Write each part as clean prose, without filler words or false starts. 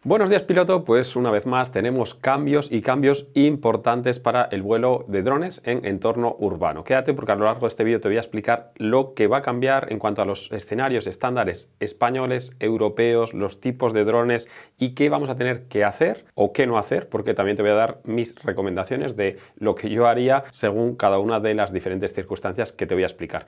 Buenos días, piloto. Pues una vez más tenemos cambios y cambios importantes para el vuelo de drones en entorno urbano. Quédate porque a lo largo de este vídeo te voy a explicar lo que va a cambiar en cuanto a los escenarios estándares españoles, europeos, los tipos de drones y qué vamos a tener que hacer o qué no hacer, porque también te voy a dar mis recomendaciones de lo que yo haría según cada una de las diferentes circunstancias que te voy a explicar.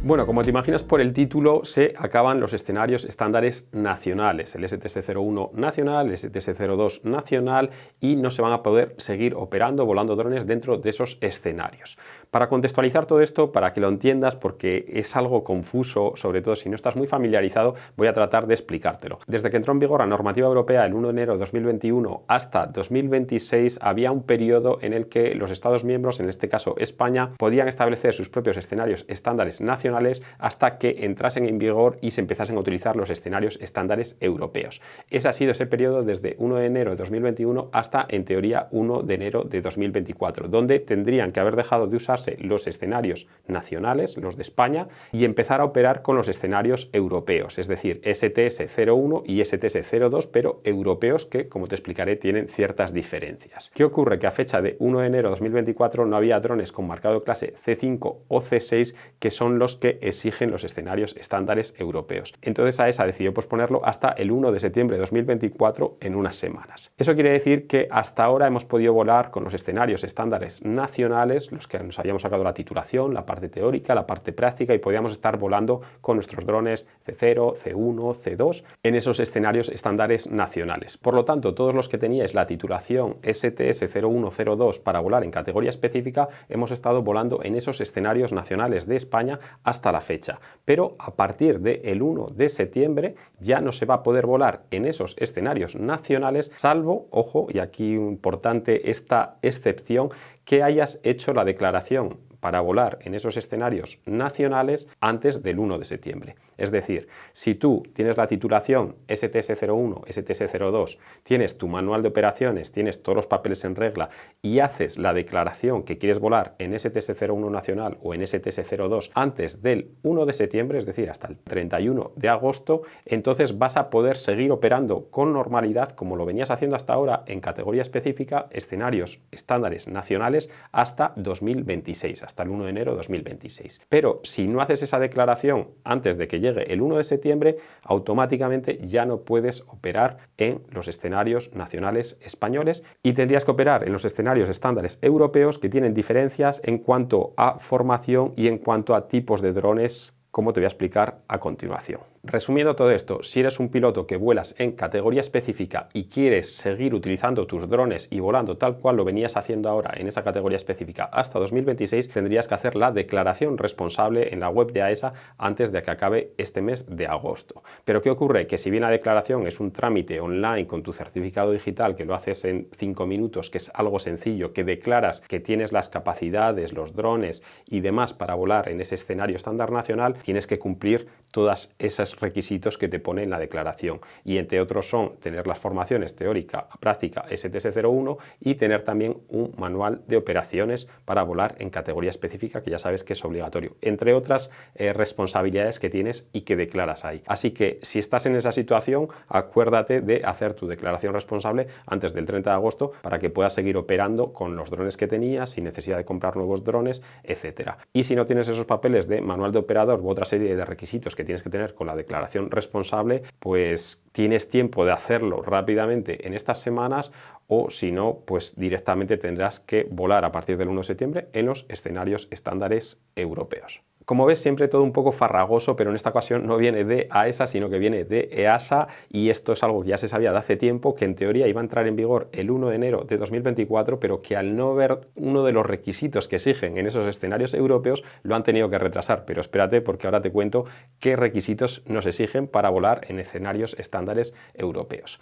Bueno, como te imaginas por el título, se acaban los escenarios estándares nacionales, el STS-01 nacional, el STS-02 nacional, y no se van a poder seguir operando, volando drones dentro de esos escenarios. Para contextualizar todo esto, para que lo entiendas, porque es algo confuso, sobre todo si no estás muy familiarizado, voy a tratar de explicártelo. Desde que entró en vigor la normativa europea el 1 de enero de 2021 hasta 2026, había un periodo en el que los Estados miembros, en este caso España, podían establecer sus propios escenarios estándares nacionales hasta que entrasen en vigor y se empezasen a utilizar los escenarios estándares europeos. Ese ha sido ese periodo desde 1 de enero de 2021 hasta, en teoría, 1 de enero de 2024, donde tendrían que haber dejado de usarse los escenarios nacionales, los de España, y empezar a operar con los escenarios europeos, es decir, STS-01 y STS-02, pero europeos que, como te explicaré, tienen ciertas diferencias. ¿Qué ocurre? Que a fecha de 1 de enero de 2024 no había drones con marcado clase C5 o C6, que son los que exigen los escenarios estándares europeos. Entonces AESA decidió posponerlo hasta el 1 de septiembre de 2024 en unas semanas. Eso quiere decir que hasta ahora hemos podido volar con los escenarios estándares nacionales, los que nos habíamos sacado la titulación, la parte teórica, la parte práctica, y podíamos estar volando con nuestros drones C0, C1, C2 en esos escenarios estándares nacionales. Por lo tanto, todos los que teníais la titulación STS-01-02 para volar en categoría específica, hemos estado volando en esos escenarios nacionales de España hasta la fecha, pero a partir del 1 de septiembre ya no se va a poder volar en esos escenarios nacionales, salvo, ojo, y aquí importante esta excepción, que hayas hecho la declaración para volar en esos escenarios nacionales antes del 1 de septiembre. Es decir, si tú tienes la titulación STS-01, STS-02, tienes tu manual de operaciones, tienes todos los papeles en regla y haces la declaración que quieres volar en STS-01 nacional o en STS-02 antes del 1 de septiembre, es decir, hasta el 31 de agosto, entonces vas a poder seguir operando con normalidad como lo venías haciendo hasta ahora en categoría específica, escenarios estándares nacionales hasta 2026, hasta el 1 de enero de 2026. Pero si no haces esa declaración antes de que llegue el 1 de septiembre, automáticamente ya no puedes operar en los escenarios nacionales españoles y tendrías que operar en los escenarios estándares europeos, que tienen diferencias en cuanto a formación y en cuanto a tipos de drones, como te voy a explicar a continuación. Resumiendo todo esto, si eres un piloto que vuelas en categoría específica y quieres seguir utilizando tus drones y volando tal cual lo venías haciendo ahora en esa categoría específica hasta 2026, tendrías que hacer la declaración responsable en la web de AESA antes de que acabe este mes de agosto. Pero ¿qué ocurre? Que si bien la declaración es un trámite online con tu certificado digital que lo haces en 5 minutos, que es algo sencillo, que declaras que tienes las capacidades, los drones y demás para volar en ese escenario estándar nacional, tienes que cumplir todas esos requisitos que te pone en la declaración, y entre otros son tener las formaciones teórica, práctica STS-01 y tener también un manual de operaciones para volar en categoría específica, que ya sabes que es obligatorio, entre otras responsabilidades que tienes y que declaras ahí. Así que si estás en esa situación, acuérdate de hacer tu declaración responsable antes del 30 de agosto para que puedas seguir operando con los drones que tenías sin necesidad de comprar nuevos drones, etcétera. Y si no tienes esos papeles de manual de operador u otra serie de requisitos que tienes que tener con la declaración responsable, pues tienes tiempo de hacerlo rápidamente en estas semanas, o si no, pues directamente tendrás que volar a partir del 1 de septiembre en los escenarios estándares europeos. Como ves, siempre todo un poco farragoso, pero en esta ocasión no viene de AESA, sino que viene de EASA, y esto es algo que ya se sabía de hace tiempo, que en teoría iba a entrar en vigor el 1 de enero de 2024, pero que al no ver uno de los requisitos que exigen en esos escenarios europeos, lo han tenido que retrasar. Pero espérate, porque ahora te cuento qué requisitos nos exigen para volar en escenarios estándares europeos.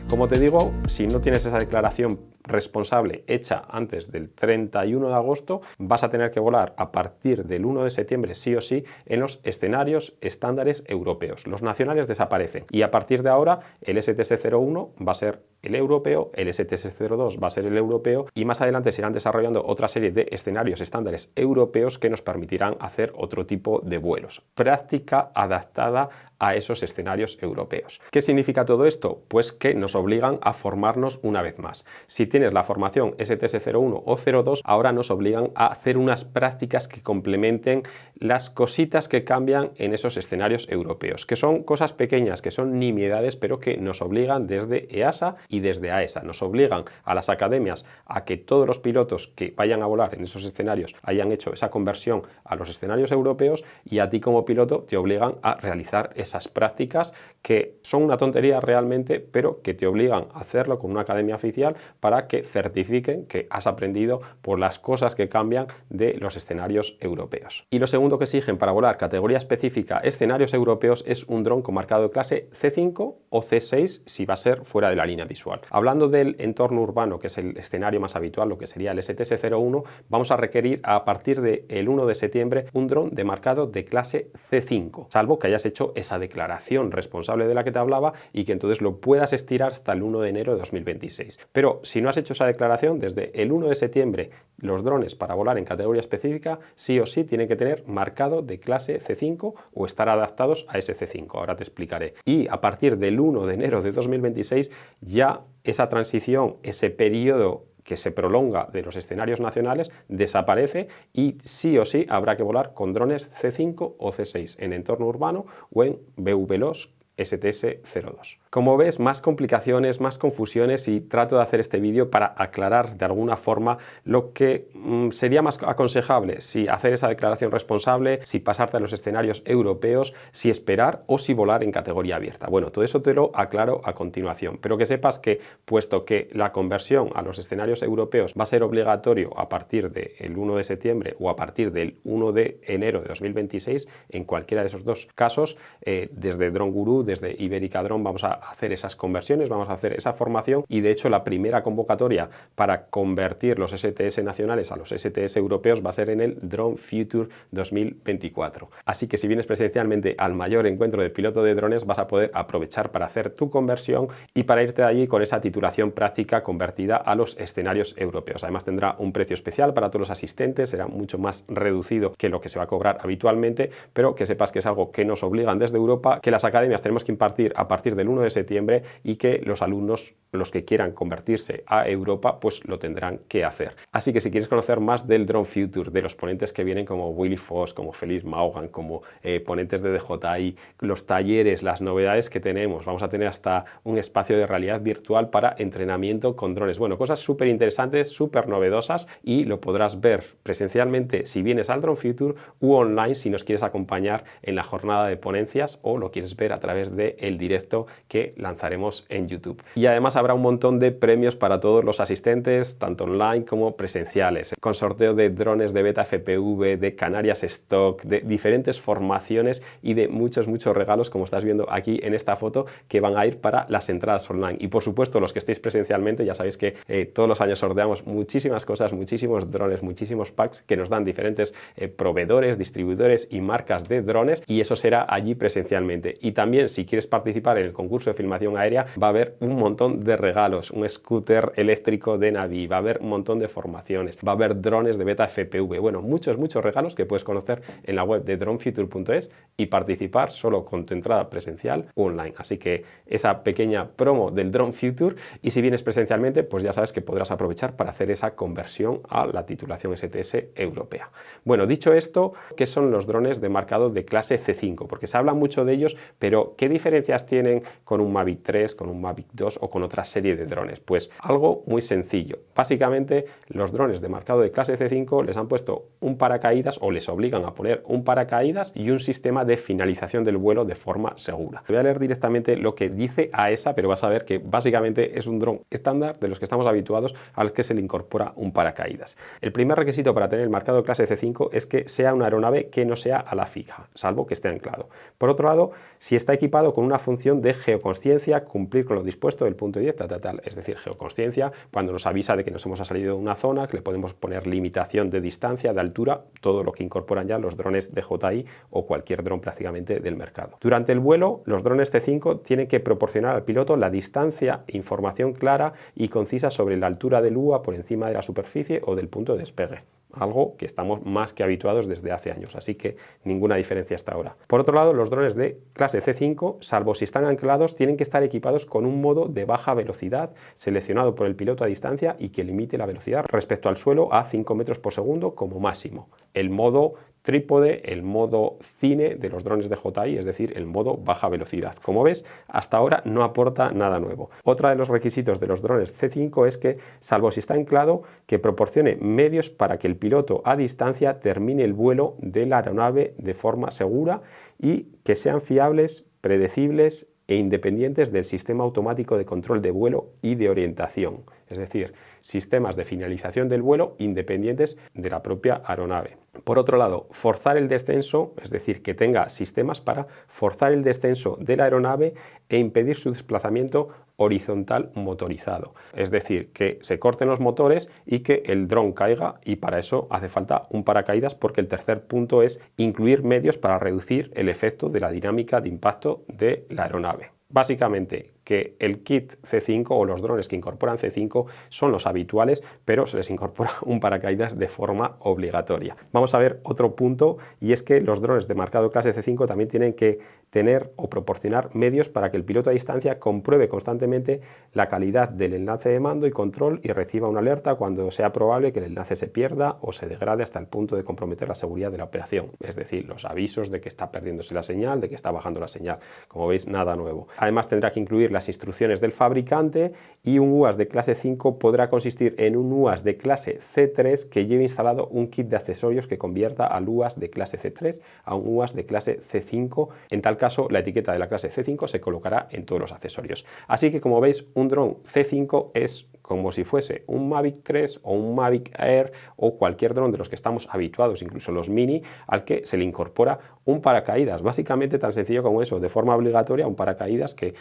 Como te digo, si no tienes esa declaración responsable hecha antes del 31 de agosto, vas a tener que volar a partir del 1 de septiembre sí o sí en los escenarios estándares europeos. Los nacionales desaparecen y a partir de ahora el STS-01 va a ser el europeo, el STS-02 va a ser el europeo y más adelante se irán desarrollando otra serie de escenarios estándares europeos que nos permitirán hacer otro tipo de vuelos. Práctica adaptada a esos escenarios europeos. ¿Qué significa todo esto? Pues que nos obligan a formarnos una vez más. Si tienes la formación STS-01 o 02, ahora nos obligan a hacer unas prácticas que complementen las cositas que cambian en esos escenarios europeos, que son cosas pequeñas, que son nimiedades, pero que nos obligan desde EASA y desde AESA. Nos obligan a las academias a que todos los pilotos que vayan a volar en esos escenarios hayan hecho esa conversión a los escenarios europeos y a ti como piloto te obligan a realizar esas prácticas que son una tontería realmente, pero que te obligan a hacerlo con una academia oficial para que certifiquen que has aprendido por las cosas que cambian de los escenarios europeos. Y lo segundo que exigen para volar categoría específica escenarios europeos es un dron con marcado de clase C5 o C6 si va a ser fuera de la línea visual. Hablando del entorno urbano, que es el escenario más habitual, lo que sería el STS-01, vamos a requerir a partir del 1 de septiembre un dron de marcado de clase C5, salvo que hayas hecho esa declaración responsable de la que te hablaba y que entonces lo puedas estirar hasta el 1 de enero de 2026. Pero si no has hecho esa declaración, desde el 1 de septiembre los drones para volar en categoría específica sí o sí tienen que tener marcado de clase C5 o estar adaptados a ese C5. Ahora te explicaré. Y a partir del 1 de enero de 2026 ya esa transición, ese periodo que se prolonga de los escenarios nacionales desaparece y sí o sí habrá que volar con drones C5 o C6 en entorno urbano o en BVLOS STS-02. Como ves, más complicaciones, más confusiones y trato de hacer este vídeo para aclarar de alguna forma lo que sería más aconsejable, si hacer esa declaración responsable, si pasarte a los escenarios europeos, si esperar o si volar en categoría abierta. Bueno, todo eso te lo aclaro a continuación, pero que sepas que, puesto que la conversión a los escenarios europeos va a ser obligatorio a partir del 1 de septiembre o a partir del 1 de enero de 2026, en cualquiera de esos dos casos, desde Drone Guru, desde Ibérica Drone, vamos a hacer esas conversiones, vamos a hacer esa formación y de hecho la primera convocatoria para convertir los STS nacionales a los STS europeos va a ser en el Drone Future 2024. Así que si vienes presencialmente al mayor encuentro de piloto de drones vas a poder aprovechar para hacer tu conversión y para irte de allí con esa titulación práctica convertida a los escenarios europeos. Además tendrá un precio especial para todos los asistentes, será mucho más reducido que lo que se va a cobrar habitualmente, pero que sepas que es algo que nos obligan desde Europa, que las academias tenemos que impartir a partir del 1 de septiembre y que los alumnos, los que quieran convertirse a Europa, pues lo tendrán que hacer. Así que si quieres conocer más del Drone Future, de los ponentes que vienen como Willy Foss, como Félix Maugan, como ponentes de DJI, los talleres, las novedades que tenemos, vamos a tener hasta un espacio de realidad virtual para entrenamiento con drones. Bueno, cosas súper interesantes, súper novedosas y lo podrás ver presencialmente si vienes al Drone Future u online si nos quieres acompañar en la jornada de ponencias o lo quieres ver a través del directo que lanzaremos en YouTube. Y además habrá un montón de premios para todos los asistentes, tanto online como presenciales, con sorteo de drones de Beta FPV, de Canarias Stock, de diferentes formaciones y de muchos regalos, como estás viendo aquí en esta foto, que van a ir para las entradas online. Y por supuesto, los que estéis presencialmente, ya sabéis que todos los años sorteamos muchísimas cosas, muchísimos drones, muchísimos packs que nos dan diferentes proveedores, distribuidores y marcas de drones, y eso será allí presencialmente. Y también, si quieres participar en el concurso de filmación aérea, va a haber un montón de regalos, un scooter eléctrico de Navi, va a haber un montón de formaciones, va a haber drones de Beta FPV, bueno, muchos regalos que puedes conocer en la web de dronefuture.es y participar solo con tu entrada presencial o online. Así que esa pequeña promo del Drone Future, y si vienes presencialmente, pues ya sabes que podrás aprovechar para hacer esa conversión a la titulación STS europea. Bueno, dicho esto, ¿qué son los drones de marcado de clase C5? Porque se habla mucho de ellos, pero ¿qué diferencias tienen con un Mavic 3, con un Mavic 2 o con otra serie de drones? Pues algo muy sencillo. Básicamente, los drones de marcado de clase C5 les han puesto un paracaídas o les obligan a poner un paracaídas y un sistema de finalización del vuelo de forma segura. Voy a leer directamente lo que dice AESA, pero vas a ver que básicamente es un dron estándar de los que estamos habituados al que se le incorpora un paracaídas. El primer requisito para tener el marcado de clase C5 es que sea una aeronave que no sea ala fija, salvo que esté anclado. Por otro lado, si está equipada equipado con una función de geoconsciencia, cumplir con lo dispuesto del punto 10, es decir, geoconsciencia, cuando nos avisa de que nos hemos salido de una zona, que le podemos poner limitación de distancia, de altura, todo lo que incorporan ya los drones DJI o cualquier dron prácticamente del mercado. Durante el vuelo, los drones C5 tienen que proporcionar al piloto la distancia, información clara y concisa sobre la altura del UA por encima de la superficie o del punto de despegue. Algo que estamos más que habituados desde hace años, así que ninguna diferencia hasta ahora. Por otro lado, los drones de clase C5, salvo si están anclados, tienen que estar equipados con un modo de baja velocidad seleccionado por el piloto a distancia y que limite la velocidad respecto al suelo a 5 metros por segundo como máximo. El modo trípode, el modo cine de los drones de DJI, es decir, el modo baja velocidad. Como ves, hasta ahora no aporta nada nuevo. Otro de los requisitos de los drones C5 es que, salvo si está anclado, que proporcione medios para que el piloto a distancia termine el vuelo de la aeronave de forma segura y que sean fiables, predecibles e independientes del sistema automático de control de vuelo y de orientación, es decir, sistemas de finalización del vuelo independientes de la propia aeronave. Por otro lado, forzar el descenso, es decir, que tenga sistemas para forzar el descenso de la aeronave e impedir su desplazamiento horizontal motorizado. Es decir, que se corten los motores y que el dron caiga, y para eso hace falta un paracaídas, porque el tercer punto es incluir medios para reducir el efecto de la dinámica de impacto de la aeronave. Básicamente, que el kit C5 o los drones que incorporan C5 son los habituales, pero se les incorpora un paracaídas de forma obligatoria. Vamos a ver otro punto, y es que los drones de marcado clase C5 también tienen que tener o proporcionar medios para que el piloto a distancia compruebe constantemente la calidad del enlace de mando y control y reciba una alerta cuando sea probable que el enlace se pierda o se degrade hasta el punto de comprometer la seguridad de la operación. Es decir, los avisos de que está perdiéndose la señal, de que está bajando la señal. Como veis, nada nuevo. Además, tendrá que incluir las instrucciones del fabricante, y un UAS de clase 5 podrá consistir en un UAS de clase C3 que lleve instalado un kit de accesorios que convierta al UAS de clase C3 a un UAS de clase C5. En tal caso, la etiqueta de la clase C5 se colocará en todos los accesorios. Así que, como veis, un dron C5 es como si fuese un Mavic 3 o un Mavic Air o cualquier dron de los que estamos habituados, incluso los Mini, al que se le incorpora un paracaídas. Básicamente tan sencillo como eso, de forma obligatoria, un paracaídas que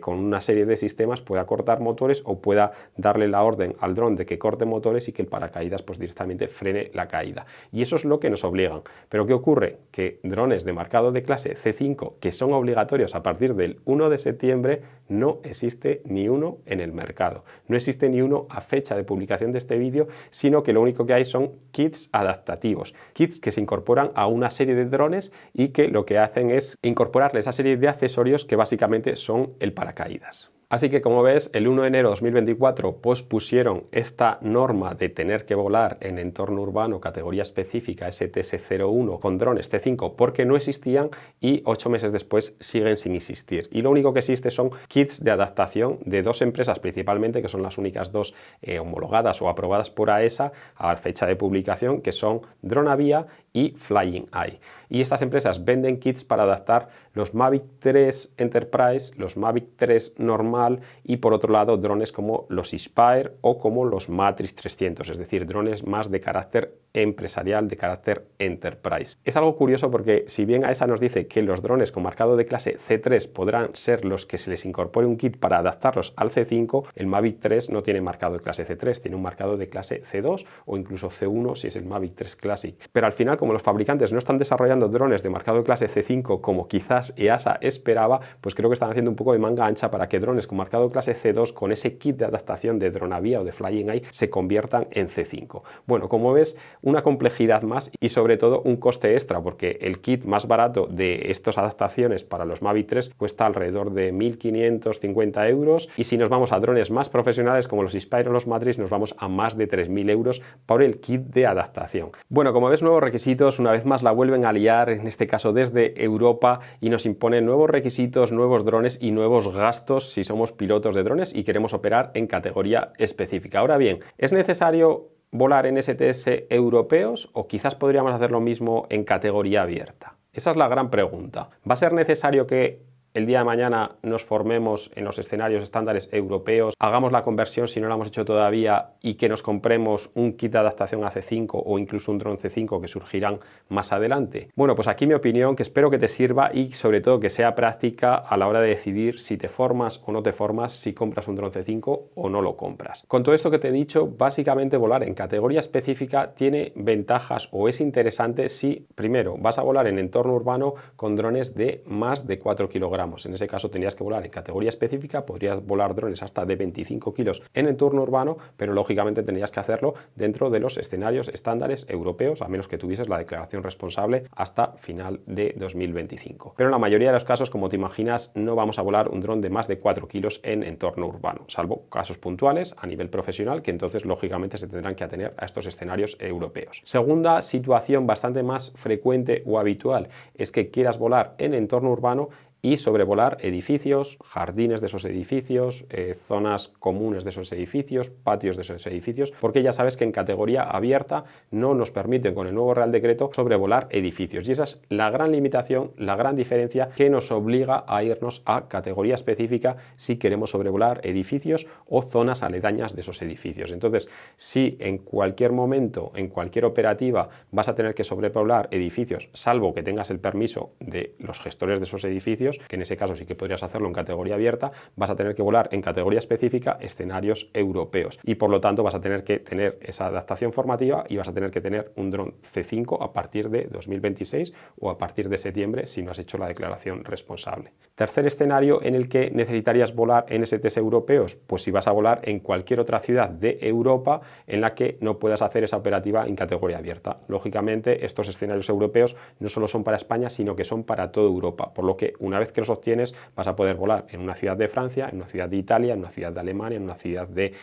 con una serie de sistemas pueda cortar motores o pueda darle la orden al dron de que corte motores y que el paracaídas pues directamente frene la caída. Y eso es lo que nos obligan. Pero ¿qué ocurre? Que drones de marcado de clase C5 que son obligatorios a partir del 1 de septiembre no existe ni uno en el mercado. No existe ni uno a fecha de publicación de este vídeo, sino que lo único que hay son kits adaptativos, kits que se incorporan a una serie de drones y que lo que hacen es incorporarle esa serie de accesorios que básicamente son el paracaídas. Así que, como ves, el 1 de enero de 2024 pospusieron esta norma de tener que volar en entorno urbano categoría específica STS-01 con drones C5 porque no existían, y 8 meses después siguen sin existir. Y lo único que existe son kits de adaptación de dos empresas principalmente, que son las únicas dos homologadas o aprobadas por AESA a fecha de publicación, que son Dronavia y Flying Eye. Y estas empresas venden kits para adaptar los Mavic 3 Enterprise, los Mavic 3 normal y, por otro lado, drones como los Inspire o como los Matrix 300, es decir, drones más de carácter empresarial, de carácter Enterprise. Es algo curioso porque, si bien AESA nos dice que los drones con marcado de clase C3 podrán ser los que se les incorpore un kit para adaptarlos al C5, el Mavic 3 no tiene marcado de clase C3, tiene un marcado de clase C2 o incluso C1 si es el Mavic 3 Classic. Pero al final, como los fabricantes no están desarrollando drones de marcado de clase C5 como quizás EASA esperaba, pues creo que están haciendo un poco de manga ancha para que drones con marcado de clase C2 con ese kit de adaptación de Dronavia o de Flying Eye se conviertan en C5. Bueno, como ves, una complejidad más y sobre todo un coste extra, porque el kit más barato de estas adaptaciones para los Mavic 3 cuesta alrededor de 1.550 euros, y si nos vamos a drones más profesionales como los Inspire o los Matrix nos vamos a más de 3.000 euros por el kit de adaptación. Bueno, como ves, nuevos requisitos, una vez más la vuelven a liar, en este caso desde Europa, y nos imponen nuevos requisitos, nuevos drones y nuevos gastos si somos pilotos de drones y queremos operar en categoría específica. Ahora bien, ¿es necesario volar en STS europeos o quizás podríamos hacer lo mismo en categoría abierta? Esa es la gran pregunta. ¿Va a ser necesario que el día de mañana nos formemos en los escenarios estándares europeos, hagamos la conversión si no la hemos hecho todavía y que nos compremos un kit de adaptación a C5 o incluso un dron C5 que surgirán más adelante? Bueno, pues aquí mi opinión, que espero que te sirva y sobre todo que sea práctica a la hora de decidir si te formas o no te formas, si compras un dron C5 o no lo compras. Con todo esto que te he dicho, básicamente volar en categoría específica tiene ventajas o es interesante si primero vas a volar en entorno urbano con drones de más de 4 kilogramos. En ese caso tendrías que volar en categoría específica, podrías volar drones hasta de 25 kilos en entorno urbano, pero lógicamente tendrías que hacerlo dentro de los escenarios estándares europeos, a menos que tuvieses la declaración responsable hasta final de 2025. Pero en la mayoría de los casos, como te imaginas, no vamos a volar un dron de más de 4 kilos en entorno urbano, salvo casos puntuales a nivel profesional, que entonces lógicamente se tendrán que atener a estos escenarios europeos. Segunda situación bastante más frecuente o habitual es que quieras volar en entorno urbano y sobrevolar edificios, jardines de esos edificios, zonas comunes de esos edificios, patios de esos edificios, porque ya sabes que en categoría abierta no nos permiten con el nuevo Real Decreto sobrevolar edificios. Y esa es la gran limitación, la gran diferencia que nos obliga a irnos a categoría específica si queremos sobrevolar edificios o zonas aledañas de esos edificios. Entonces, si en cualquier momento, en cualquier operativa, vas a tener que sobrevolar edificios, salvo que tengas el permiso de los gestores de esos edificios, que en ese caso sí que podrías hacerlo en categoría abierta, vas a tener que volar en categoría específica escenarios europeos y por lo tanto vas a tener que tener esa adaptación formativa y vas a tener que tener un dron C5 a partir de 2026 o a partir de septiembre si no has hecho la declaración responsable. Tercer escenario en el que necesitarías volar en STS europeos, pues si vas a volar en cualquier otra ciudad de Europa en la que no puedas hacer esa operativa en categoría abierta. Lógicamente estos escenarios europeos no solo son para España, sino que son para toda Europa, por lo que una vez que los obtienes vas a poder volar en una ciudad de Francia, en una ciudad de Italia, en una ciudad de Alemania, en una ciudad de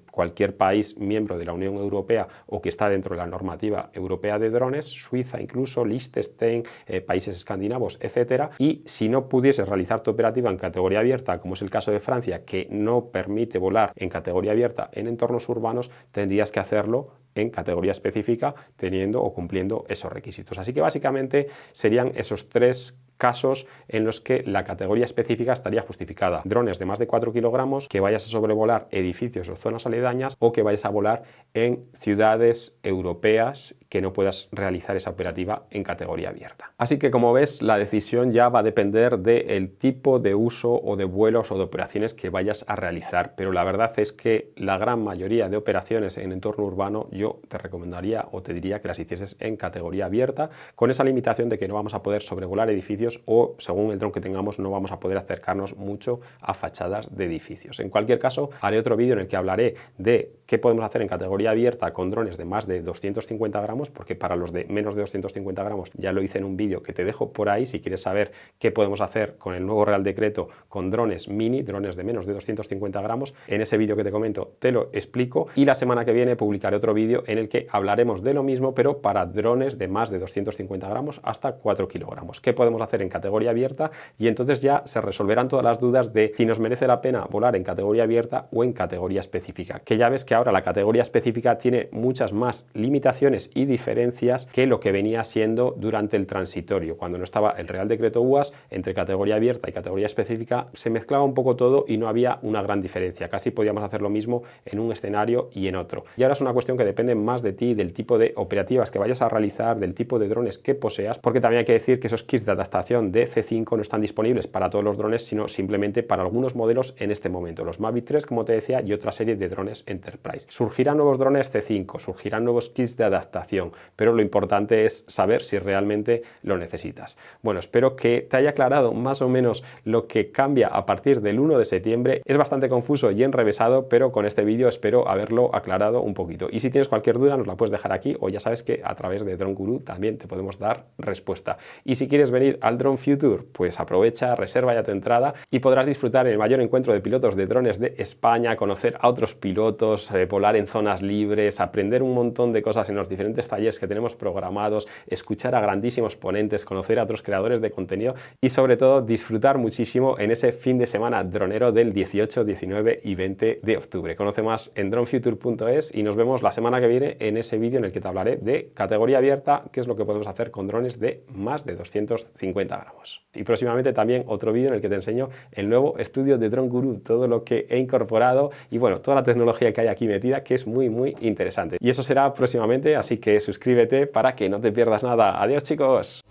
cualquier país miembro de la Unión Europea o que está dentro de la normativa europea de drones, Suiza incluso, Liechtenstein, países escandinavos, etcétera. Y si no pudieses realizar tu operativa en categoría abierta, como es el caso de Francia, que no permite volar en categoría abierta en entornos urbanos, tendrías que hacerlo en categoría específica teniendo o cumpliendo esos requisitos. Así que básicamente serían esos tres casos en los que la categoría específica estaría justificada. Drones de más de 4 kilogramos, que vayas a sobrevolar edificios o zonas aledañas o que vayas a volar en ciudades europeas que no puedas realizar esa operativa en categoría abierta. Así que como ves, la decisión ya va a depender del tipo de uso o de vuelos o de operaciones que vayas a realizar, pero la verdad es que la gran mayoría de operaciones en entorno urbano yo te recomendaría o te diría que las hicieses en categoría abierta, con esa limitación de que no vamos a poder sobrevolar edificios o según el dron que tengamos no vamos a poder acercarnos mucho a fachadas de edificios. En cualquier caso, haré otro vídeo en el que hablaré de qué podemos hacer en categoría abierta con drones de más de 250 gramos, porque para los de menos de 250 gramos ya lo hice en un vídeo que te dejo por ahí si quieres saber qué podemos hacer con el nuevo Real Decreto con drones mini, drones de menos de 250 gramos. En ese vídeo que te comento te lo explico y la semana que viene publicaré otro vídeo en el que hablaremos de lo mismo, pero para drones de más de 250 gramos hasta 4 kilogramos. ¿Qué podemos hacer en categoría abierta? Y entonces ya se resolverán todas las dudas de si nos merece la pena volar en categoría abierta o en categoría específica, que ya ves que ahora la categoría específica tiene muchas más limitaciones y diferencias que lo que venía siendo durante el transitorio. Cuando no estaba el Real Decreto UAS, entre categoría abierta y categoría específica se mezclaba un poco todo y no había una gran diferencia. Casi podíamos hacer lo mismo en un escenario y en otro. Y ahora es una cuestión que depende más de ti, del tipo de operativas que vayas a realizar, del tipo de drones que poseas, porque también hay que decir que esos kits de adaptación de C5 no están disponibles para todos los drones, sino simplemente para algunos modelos en este momento. Los Mavic 3, como te decía, y otra serie de drones Enterprise. Surgirán nuevos drones C5, surgirán nuevos kits de adaptación, pero lo importante es saber si realmente lo necesitas. Bueno, espero que te haya aclarado más o menos lo que cambia a partir del 1 de septiembre. Es bastante confuso y enrevesado, pero con este vídeo espero haberlo aclarado un poquito. Y si tienes cualquier duda nos la puedes dejar aquí o ya sabes que a través de Drone Guru también te podemos dar respuesta. Y si quieres venir al Drone Future, pues aprovecha, reserva ya tu entrada y podrás disfrutar en el mayor encuentro de pilotos de drones de España, conocer a otros pilotos, volar en zonas libres, aprender un montón de cosas en los diferentes talleres que tenemos programados, escuchar a grandísimos ponentes, conocer a otros creadores de contenido y sobre todo disfrutar muchísimo en ese fin de semana dronero del 18, 19 y 20 de octubre. Conoce más en dronefuture.es y nos vemos la semana que viene en ese vídeo en el que te hablaré de categoría abierta, qué es lo que podemos hacer con drones de más de 250 50 gramos. Y próximamente también otro vídeo en el que te enseño el nuevo estudio de Drone Guru, todo lo que he incorporado y bueno, toda la tecnología que hay aquí metida, que es muy interesante. Y eso será próximamente, así que suscríbete para que no te pierdas nada. Adiós, chicos.